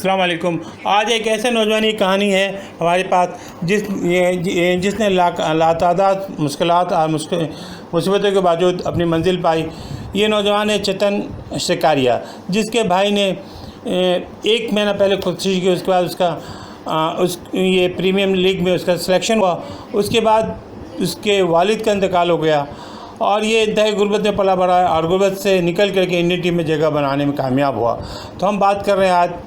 अस्सलाम वालेकुम। आज एक ऐसे नौजवान की कहानी है हमारे पास जिसने लातादाद मुश्किलात और मुसीबतों के बावजूद अपनी मंजिल पाई। ये नौजवान है चेतन शिकारिया, जिसके भाई ने 1 महीना पहले खुदकुशी की। उसके बाद ये प्रीमियम लीग में उसका सिलेक्शन हुआ। उसके बाद उसके वालिद का इंतकाल हो गया और ये इंतहाई गुर्बत में पला बढ़ा और गुर्बत से निकल करके इंडियन टीम में जगह बनाने में कामयाब हुआ। तो हम बात कर रहे हैं आज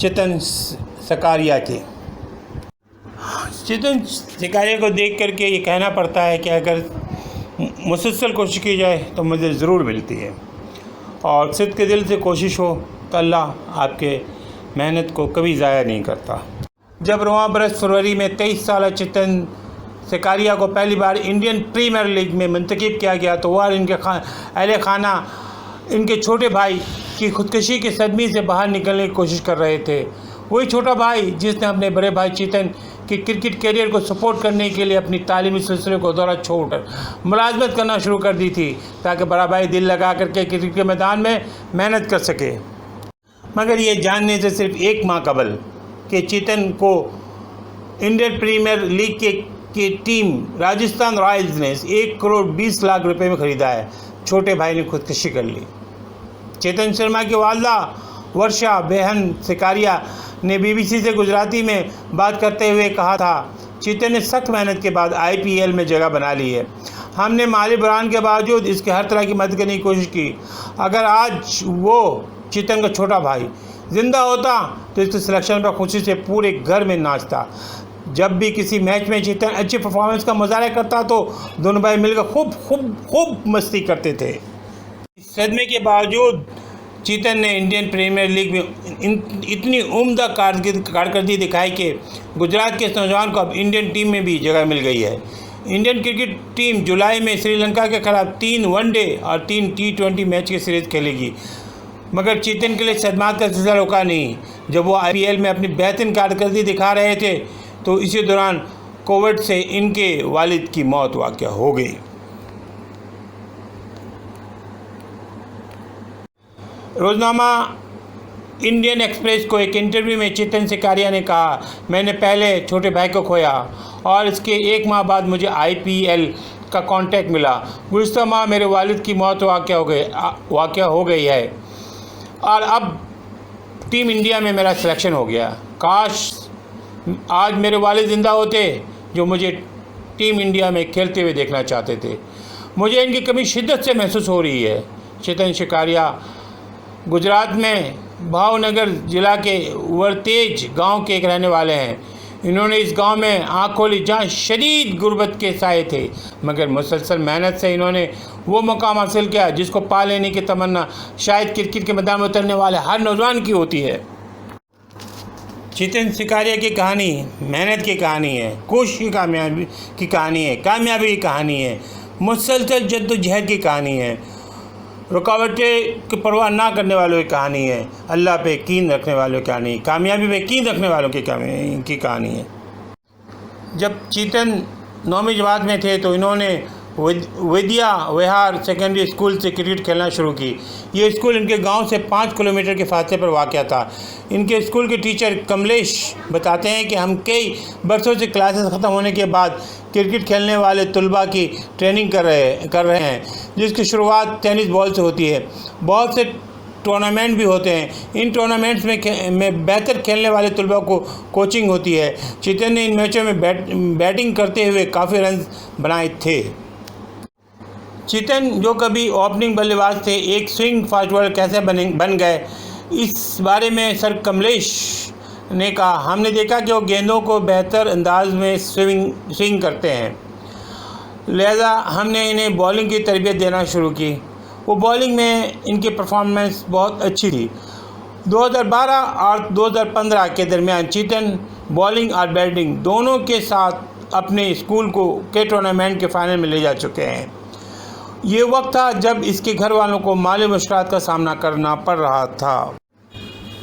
चेतन शिकारिया की। चेतन शिकारिया को देख करके ये कहना पड़ता है कि अगर मुसलसल कोशिश की जाए तो मुझे ज़रूर मिलती है, और सिद्ध के दिल से कोशिश हो तो अल्लाह आपके मेहनत को कभी ज़ाया नहीं करता। जब रवां बरस फरवरी में 23 साल चेतन शिकारिया को पहली बार इंडियन प्रीमियर लीग में मुंतखब किया गया तो वह इनके अहले खाना इनके छोटे भाई की खुदकुशी के सदमे से बाहर निकलने की कोशिश कर रहे थे। वही छोटा भाई जिसने अपने बड़े भाई चेतन के क्रिकेट करियर को सपोर्ट करने के लिए अपनी तालीमी सिलसिले को दौरा छोड़कर मुलाजमत करना शुरू कर दी थी, ताकि बड़ा भाई दिल लगा करके क्रिकेट के मैदान में मेहनत कर सके। मगर ये जानने से सिर्फ 1 माह कबल कि चेतन को इंडियन प्रीमियर लीग की टीम राजस्थान रॉयल्स ने 1 करोड़ 20 लाख रुपए में ख़रीदा है, छोटे भाई ने खुदकुशी कर ली। चेतन शर्मा की वालदा वर्षा बेहन शिकारिया ने BBC से गुजराती में बात करते हुए कहा था, चेतन ने सख्त मेहनत के बाद IPL में जगह बना ली है। हमने माली बुरान के बावजूद इसके हर तरह की मदद करने की कोशिश की। अगर आज वो चेतन का छोटा भाई ज़िंदा होता तो इसके सिलेक्शन पर खुशी से पूरे घर में नाचता। जब भी किसी मैच में चेतन अच्छी परफॉर्मेंस का मुजाहरा करता तो दोनों भाई मिलकर खूब मस्ती करते थे। इस सदमे के बावजूद चेतन ने इंडियन प्रीमियर लीग में इतनी उम्दा कारकर्दगी दिखाई कि गुजरात के इस नौजवान को अब इंडियन टीम में भी जगह मिल गई है। इंडियन क्रिकेट टीम जुलाई में श्रीलंका के खिलाफ 3 वनडे और 3 T20 मैच की सीरीज़ खेलेगी। मगर चेतन के लिए सदमात का सिलसिला रुका नहीं। जब वो IPL में अपनी बेहतरीन कारकर्दगी दिखा रहे थे तो इसी दौरान कोविड से इनके वालिद की मौत वाक़या हो गई। रोज़नामा इंडियन एक्सप्रेस को एक इंटरव्यू में चेतन शिकारिया ने कहा, मैंने पहले छोटे भाई को खोया और इसके 1 माह बाद मुझे IPL का कॉन्ट्रैक्ट मिला। गुज़िश्ता माह मेरे वालिद की मौत वाक़या हो गई है और अब टीम इंडिया में मेरा सिलेक्शन हो गया। काश आज मेरे वालिद ज़िंदा होते जो मुझे टीम इंडिया में खेलते हुए देखना चाहते थे। मुझे इनकी कमी शिद्दत से महसूस हो रही है। चेतन शिकारिया गुजरात में भावनगर ज़िला के वरतेज गांव के एक रहने वाले हैं। इन्होंने इस गांव में आँख खोली जहाँ शदीद गुर्बत के साए थे, मगर मुसलसल मेहनत से इन्होंने वो मुकाम हासिल किया जिसको पा लेने की तमन्ना शायद क्रिकेट के मैदान में उतरने वाले हर नौजवान की होती है। चेतन शिकारिया की कहानी मेहनत की कहानी है, कोशिश की कामयाबी की कहानी है, कामयाबी की कहानी है, मुसलसल जद्दोजहद की कहानी है, रुकावटें की परवाह ना करने वालों की कहानी है, अल्लाह पे यकीन रखने वालों की कहानी, कामयाबी पे यकीन रखने वालों की कहानी है। जब चेतन 9वीं जमात में थे तो इन्होंने विद्या विहार सेकेंडरी स्कूल से क्रिकेट खेलना शुरू की। ये स्कूल इनके गांव से 5 किलोमीटर के फासले पर वाक़या था। इनके स्कूल के टीचर कमलेश बताते हैं कि हम कई बरसों से क्लासेस ख़त्म होने के बाद क्रिकेट खेलने वाले तलबा की ट्रेनिंग कर रहे हैं, जिसकी शुरुआत टेनिस बॉल से होती है। बहुत से टूर्नामेंट भी होते हैं। इन टूर्नामेंट्स में बेहतर खेलने वाले तलबा को कोचिंग होती है। चेतन ने इन मैचों में बैटिंग करते हुए काफ़ी रन बनाए थे। चेतन जो कभी ओपनिंग बल्लेबाज थे, एक स्विंग फास्ट बॉलर कैसे बन गए, इस बारे में सर कमलेश ने कहा, हमने देखा कि वो गेंदों को बेहतर अंदाज में स्विंग करते हैं, लिहाजा हमने इन्हें बॉलिंग की तरबियत देना शुरू की। वो बॉलिंग में इनकी परफॉर्मेंस बहुत अच्छी थी। 2012 और 2015 के दरमियान चेतन बॉलिंग और बैटिंग दोनों के साथ अपने स्कूल के टूर्नामेंट के फाइनल में ले जा चुके हैं। ये वक्त था जब इसके घर वालों को माली मुश्किलात का सामना करना पड़ रहा था।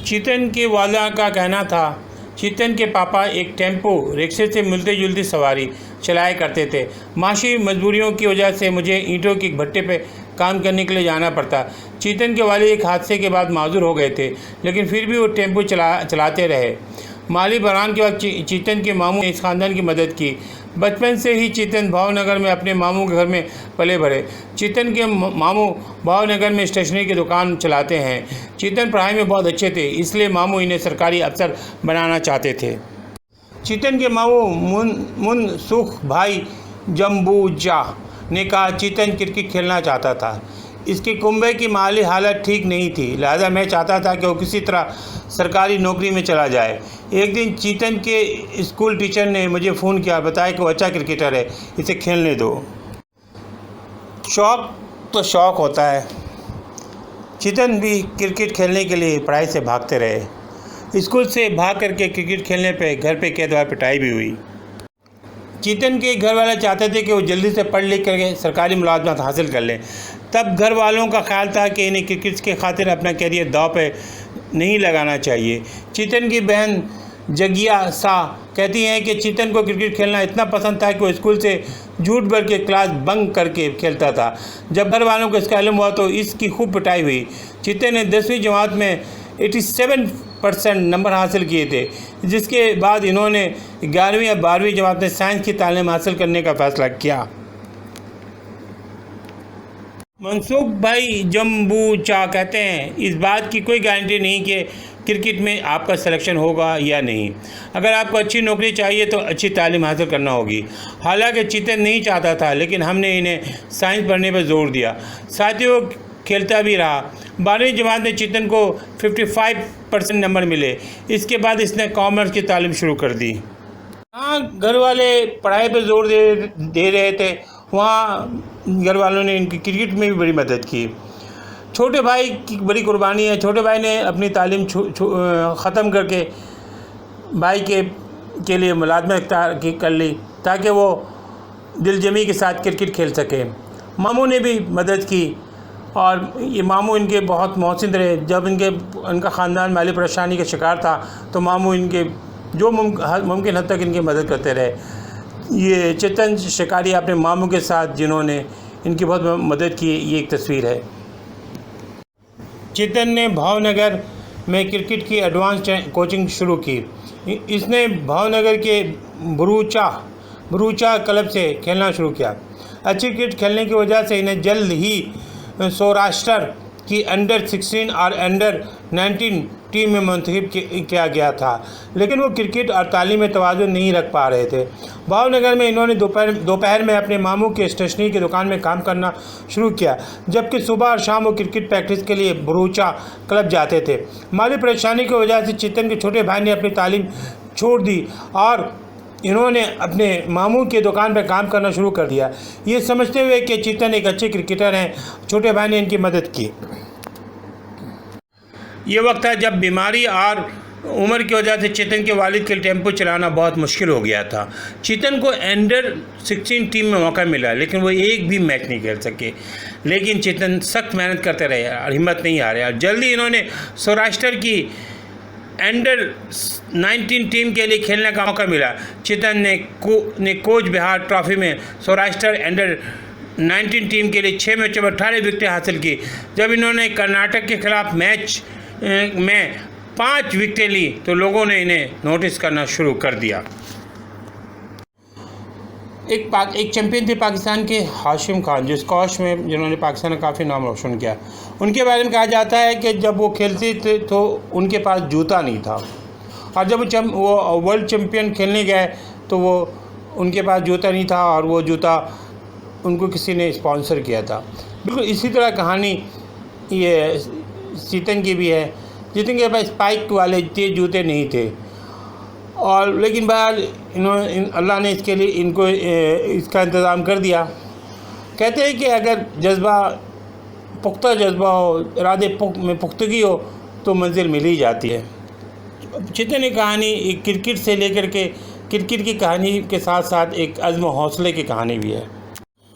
चेतन के वालिदा का कहना था, चेतन के पापा एक टेम्पो रिक्शे से मिलती जुलती सवारी चलाया करते थे। माशी मजबूरियों की वजह से मुझे ईंटों की भट्टे पे काम करने के लिए जाना पड़ता। चेतन के वालिद एक हादसे के बाद माजूर हो गए थे, लेकिन फिर भी वो टेम्पो चलाते रहे। माली बहरान के वक्त चेतन के मामू ने इस खानदान की मदद की। बचपन से ही चेतन भावनगर में अपने मामू के घर में पले बढ़े। चेतन के मामू भावनगर में स्टेशनरी की दुकान चलाते हैं। चेतन पढ़ाई में बहुत अच्छे थे, इसलिए मामू इन्हें सरकारी अफसर बनाना चाहते थे। चेतन के मामू मुनसुख भाई जम्बूजा ने कहा, चेतन क्रिकेट खेलना चाहता था। इसकी कुंबे की माली हालत ठीक नहीं थी, लिहाजा मैं चाहता था कि वो किसी तरह सरकारी नौकरी में चला जाए। एक दिन चेतन के स्कूल टीचर ने मुझे फ़ोन किया, बताया कि वो अच्छा क्रिकेटर है, इसे खेलने दो। शौक़ तो शौक़ होता है। चेतन भी क्रिकेट खेलने के लिए पढ़ाई से भागते रहे। स्कूल से भाग करके क्रिकेट खेलने पे घर पे कई दफ़ा पिटाई भी हुई। चेतन के घर वाले चाहते थे कि वो जल्दी से पढ़ लिख करके सरकारी मुलाजमत हासिल कर लें। तब घर वालों का ख्याल था कि इन्हें क्रिकेट के खातिर अपना कैरियर दांव पे नहीं लगाना चाहिए। चेतन की बहन जगिया सा कहती हैं कि चेतन को क्रिकेट खेलना इतना पसंद था कि वो स्कूल से झूठ भर के क्लास बंक करके खेलता था। जब घर वालों को इसका इल्म हुआ तो इसकी खूब पिटाई हुई। चेतन ने 10वीं जमात में 87% नंबर हासिल किए थे, जिसके बाद इन्होंने 11वीं या 12वीं जमात में साइंस की तालीम हासिल करने का फ़ैसला किया। मनसूख भाई जम्बूचा कहते हैं, इस बात की कोई गारंटी नहीं कि क्रिकेट में आपका सिलेक्शन होगा या नहीं। अगर आपको अच्छी नौकरी चाहिए तो अच्छी तालीम हासिल करना होगी। हालांकि चेतन नहीं चाहता था, लेकिन हमने इन्हें साइंस पढ़ने पर जोर दिया। साथ ही वो खेलता भी रहा। 12वीं जमात में चेतन को 55% नंबर मिले। इसके बाद इसने कॉमर्स की तालीम शुरू कर दी। हाँ, घर वाले पढ़ाई पर जोर दे रहे थे, वहाँ घर वालों ने इनकी क्रिकेट में भी बड़ी मदद की। छोटे भाई की बड़ी कुर्बानी है। छोटे भाई ने अपनी तालीम ख़त्म करके भाई के लिए मुलाजमत कर ली ताकि वो दिलजमी के साथ क्रिकेट खेल सके। मामू ने भी मदद की और ये मामू इनके बहुत मोहसिन रहे। जब इनका ख़ानदान माली परेशानी का शिकार था तो मामू इनके जो मुमकिन हद तक इनकी मदद करते रहे। ये चेतन शिकारी अपने मामू के साथ जिन्होंने इनकी बहुत मदद की, ये एक तस्वीर है। चेतन ने भावनगर में क्रिकेट की एडवांस कोचिंग शुरू की। इसने भावनगर के भरूचा क्लब से खेलना शुरू किया। अच्छी क्रिकेट खेलने की वजह से इन्हें जल्द ही सौराष्ट्र की अंडर-16 और अंडर-19 टीम में मुंतखब किया गया था, लेकिन वो क्रिकेट और तालीम में तवाज़ुन नहीं रख पा रहे थे। भावनगर में इन्होंने दोपहर में अपने मामू के स्टेशनरी की दुकान में काम करना शुरू किया, जबकि सुबह और शाम वो क्रिकेट प्रैक्टिस के लिए भरूचा क्लब जाते थे। माली परेशानी की वजह से चेतन के छोटे भाई ने अपनी तालीम छोड़ दी और इन्होंने अपने मामू के दुकान पर काम करना शुरू कर दिया। ये समझते हुए कि चेतन एक अच्छे क्रिकेटर हैं, छोटे भाई ने इनकी मदद की। ये वक्त था जब बीमारी और उम्र की वजह से चेतन के वालिद के टेम्पो चलाना बहुत मुश्किल हो गया था। चेतन को अंडर-16 टीम में मौका मिला, लेकिन वो एक भी मैच नहीं खेल सके। लेकिन चेतन सख्त मेहनत करते रहे और हिम्मत नहीं हारे और जल्दी इन्होंने सौराष्ट्र की अंडर-19 टीम के लिए खेलने का मौका मिला। चेतन ने कोच बिहार ट्रॉफी में सौराष्ट्र अंडर-19 टीम के लिए 6 मैचों में 18 विकेटें हासिल की। जब इन्होंने कर्नाटक के खिलाफ मैच में 5 विकेटें ली तो लोगों ने इन्हें नोटिस करना शुरू कर दिया। एक चैंपियन थे पाकिस्तान के हाशिम खान, जो स्क्वॉश में जिन्होंने पाकिस्तान का काफ़ी नाम रोशन किया। उनके बारे में कहा जाता है कि जब वो खेलते थे तो उनके पास जूता नहीं था, और जब वो वर्ल्ड चैम्पियन खेलने गए तो वो उनके पास जूता नहीं था और वो जूता उनको किसी ने स्पॉन्सर किया था। बिल्कुल इसी तरह कहानी ये चेतन की भी है। चेतन के पास स्पाइक वाले जूते नहीं थे, और लेकिन बहरहाल अल्लाह ने इसके लिए इनको इसका इंतज़ाम कर दिया। कहते हैं कि अगर पुख्ता जज्बा हो, इरादे में पुख्तगी हो तो मंजिल मिल ही जाती है। चेतन की कहानी एक क्रिकेट से लेकर के क्रिकेट की कहानी के साथ साथ एक अज़्म हौसले की कहानी भी है।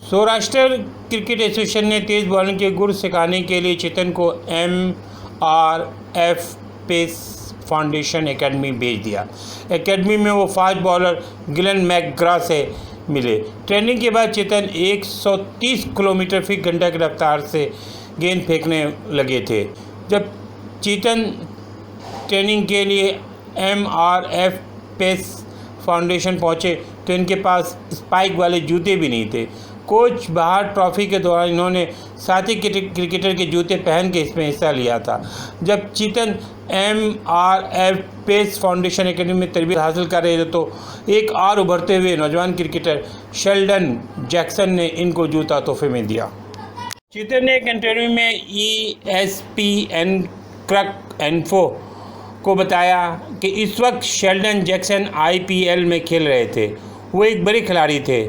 सौराष्ट्र क्रिकेट एसोसिएशन ने तेज़ बॉलिंग के गुर सिखाने के लिए चेतन को MRF पेस फाउंडेशन एकेडमी भेज दिया। एकेडमी में वो फास्ट बॉलर गिलन मैकग्रा से मिले। ट्रेनिंग के बाद चेतन 130 किलोमीटर फ़ी घंटा की रफ्तार से गेंद फेंकने लगे थे। जब चेतन ट्रेनिंग के लिए MRF पेस फाउंडेशन पहुंचे तो इनके पास स्पाइक वाले जूते भी नहीं थे। कोच बहार ट्रॉफी के दौरान इन्होंने साथी क्रिकेटर के जूते पहन के इसमें हिस्सा लिया था। जब चेतन MRF पेस फाउंडेशन एकेडमी में तरबियत हासिल कर रहे थे तो एक और उभरते हुए नौजवान क्रिकेटर शेल्डन जैक्सन ने इनको जूता तोहफे में दिया। चेतन ने एक इंटरव्यू में ESPN क्रक इन्फो को बताया कि इस वक्त शेल्डन जैक्सन IPL में खेल रहे थे। वो एक बड़े खिलाड़ी थे।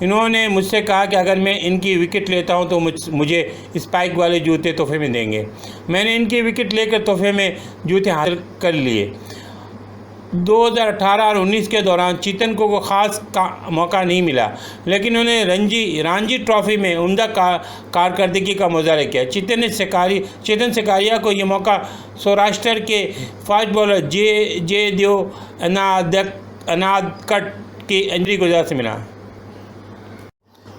इन्होंने मुझसे कहा कि अगर मैं इनकी विकेट लेता हूं तो मुझे स्पाइक वाले जूते तोहफे में देंगे। मैंने इनकी विकेट लेकर तोहफे में जूते हासिल कर लिए। 2018 और 19 के दौरान चेतन को ख़ास मौका नहीं मिला, लेकिन उन्होंने रणजी ट्रॉफी में उम्दा कारकर्दगी का मुजाहरा किया। चेतन सिकारिया को यह मौका सौराष्ट्र के फास्ट बॉलर जे देव अनादकट की इंजरी की वजह से मिला।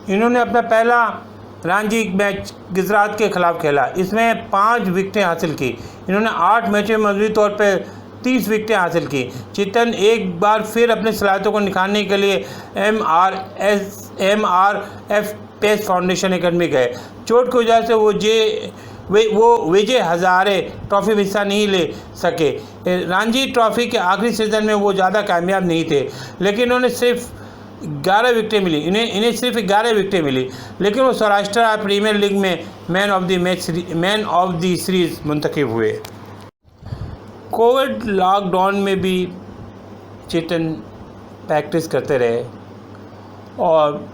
इन्होंने अपना पहला रणजी मैच गुजरात के खिलाफ खेला। इसमें 5 विकेटें हासिल की। इन्होंने 8 मैचों में मजबूती तौर पर 30 विकेटें हासिल की। चेतन एक बार फिर अपनी सलाहियतों को निखारने के लिए MRF पेस फाउंडेशन एकेडमी गए। चोट की वजह से वो विजय हजारे ट्रॉफी में हिस्सा नहीं ले सके। रणजी ट्रॉफी के आखिरी सीजन में वो ज़्यादा कामयाब नहीं थे, लेकिन उन्हें सिर्फ 11 विकेटें मिली। इन्हें सिर्फ 11 विकेटें मिली, लेकिन वो सौराष्ट्र प्रीमियर लीग में मैन ऑफ द सीरीज़ मुंतखब हुए। कोविड लॉकडाउन में भी चेतन प्रैक्टिस करते रहे और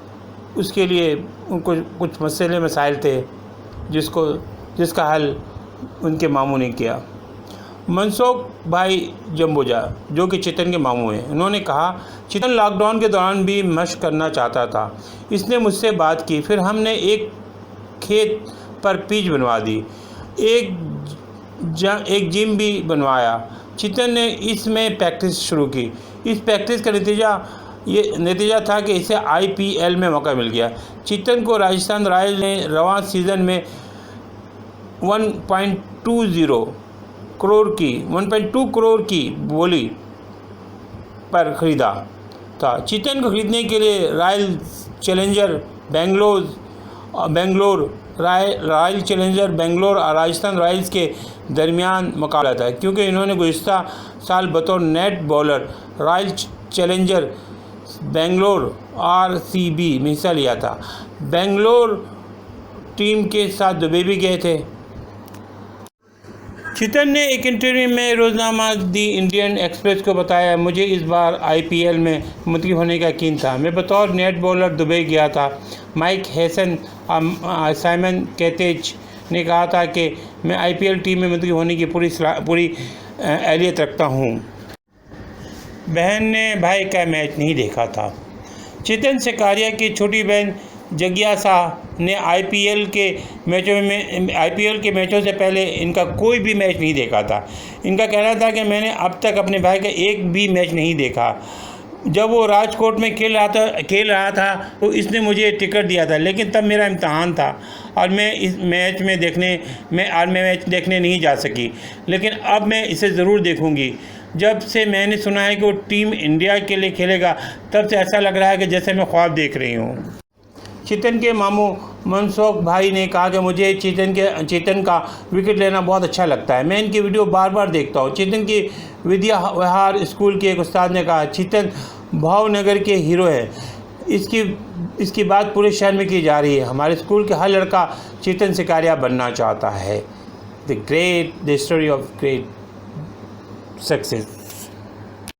उसके लिए उनको कुछ मसाइल थे जिसका हल उनके मामू ने किया। मनसुख भाई जम्बोजा, जो कि चेतन के मामू हैं, उन्होंने कहा, चेतन लॉकडाउन के दौरान भी मशक करना चाहता था। इसने मुझसे बात की, फिर हमने एक खेत पर पिच बनवा दी, एक जिम भी बनवाया। चेतन ने इसमें प्रैक्टिस शुरू की। इस प्रैक्टिस का नतीजा था कि इसे IPL में मौका मिल गया। चेतन को राजस्थान रॉयल्स ने रवां सीज़न में 1.2 करोड़ की बोली पर ख़रीदा था। चेतन को खरीदने के लिए रॉयल चैलेंजर बेंगलोर और राजस्थान रॉयल्स के दरमियान मुकाबला था, क्योंकि इन्होंने गुज़िश्ता साल बतौर net bowler royal challenger Bangalore RCB में हिस्सा लिया था। बेंगलोर टीम के साथ दुबई भी गए थे। चेतन ने एक इंटरव्यू में रोज़नामा दी इंडियन एक्सप्रेस को बताया, मुझे इस बार IPL में मुंतखब होने का यकीन था। मैं बतौर नेट बॉलर दुबई गया था। माइक हेसन और साइमन कैटेज ने कहा था कि मैं IPL टीम में मुंतखब होने की पूरी अहलियत रखता हूँ। बहन ने भाई का मैच नहीं देखा था। चेतन सिकारिया की छोटी बहन जगियासा ने IPL के मैचों से पहले इनका कोई भी मैच नहीं देखा था। इनका कहना था कि मैंने अब तक अपने भाई का एक भी मैच नहीं देखा। जब वो राजकोट में खेल रहा था तो इसने मुझे टिकट दिया था, लेकिन तब मेरा इम्तहान था और मैं इस मैच देखने नहीं जा सकी, लेकिन अब मैं इसे ज़रूर देखूंगी। जब से मैंने सुना है कि वो टीम इंडिया के लिए खेलेगा, तब से ऐसा लग रहा है कि जैसे मैं ख्वाब देख रही हूँ। चेतन के मामू मनसुख भाई ने कहा कि मुझे चेतन का विकेट लेना बहुत अच्छा लगता है। मैं इनकी वीडियो बार बार देखता हूँ। चेतन की विद्या विहार स्कूल के एक उस्ताद ने कहा, चेतन भावनगर के हीरो है। इसकी बात पूरे शहर में की जा रही है। हमारे स्कूल के हर लड़का चेतन सिकारिया बनना चाहता है। The story of great success.